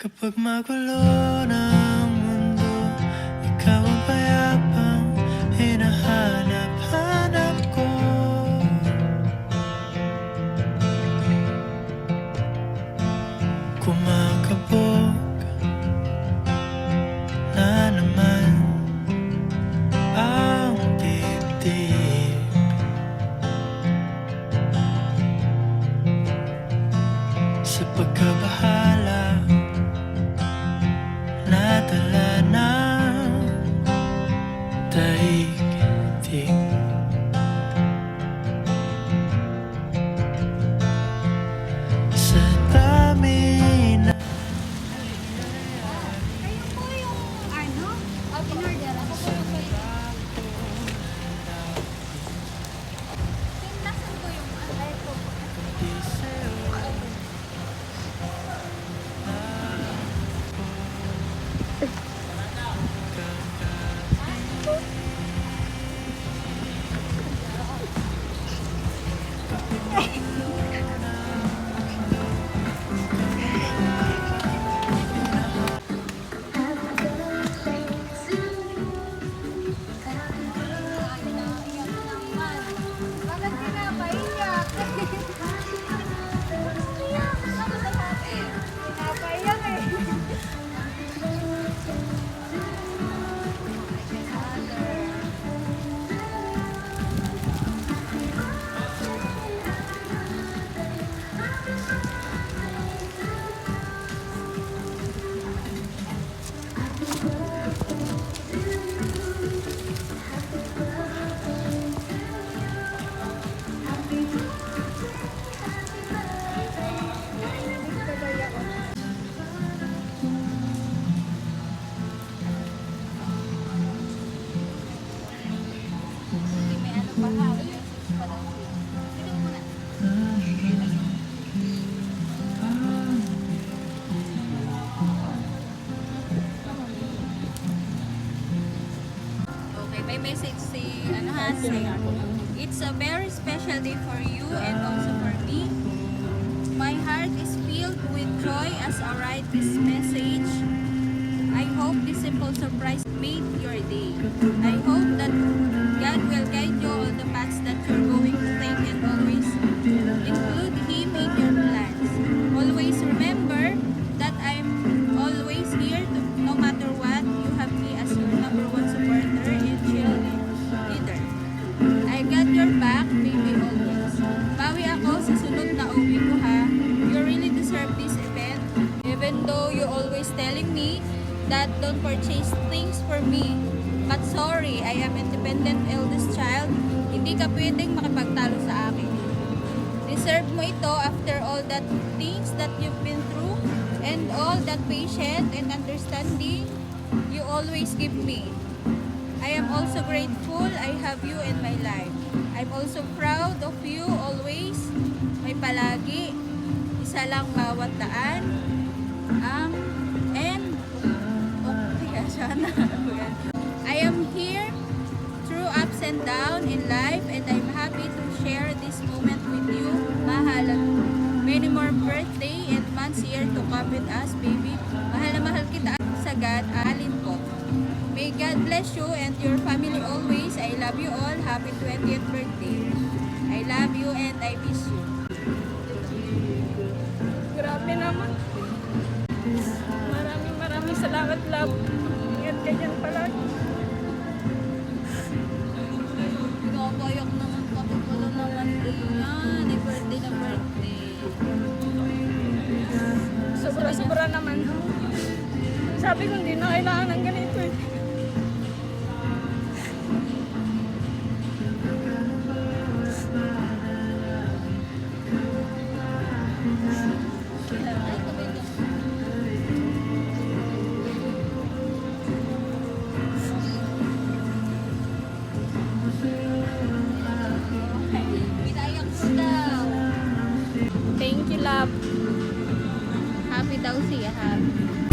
Kapag magulo ng mundo, ikaw ang payapang hinahanap-hanap ko. Kumakabog na naman ang dibdib. Sa pagkabahala, nadala ng daigdig. Sa dami na Kayo po yung ano? In-order. Ako po yung Nasaan po yung alay ko? Bakit pinapaiyak? Pinapaiyak eh. May ano pa ha? May sauce pa daw. Sino muna? Okay, may message si ano ha? It's a very special day for you and also for me. My heart is filled with joy as I write this message. I hope this simple surprise made your day. I hope that God will guide you all the paths that you're going to take and always include Him in your plans. Always remember that I'm always here no matter what. You have me as your number one supporter and cheerleader. I got your back, baby, always. Bawi ako sa sunod na uwi ko ha. You really deserve this event. Even though you always telling me that don't purchase things for me. But sorry, I am independent eldest child. Hindi ka pwedeng makipagtalo sa akin. Deserve mo ito after all that things that you've been through and all that patience and understanding you always give me. I am also grateful I have you in my life. I'm also proud of you always. May palagi. Isa lang bawat daan. And I am here through ups and downs in life and I'm happy to share this moment with you. Mahal. Many more birthday and months here to come with us, baby. Mahal na mahal kita sa God, alin po. May God bless you and your family always. I love you all. Happy 20th birthday. I love you and I miss you. Grabe naman. Maraming salamat, love. Ingat ka dyan palagi. Pinapayok naman kapag wala naman yan. Ay, birthday na birthday. Sobra-sobra naman. Sabi ko hindi na kailangan ng ganito eh. Ay, kamay ko. Pinayak ko daw. Thank you, love. Happy daw siya, happy.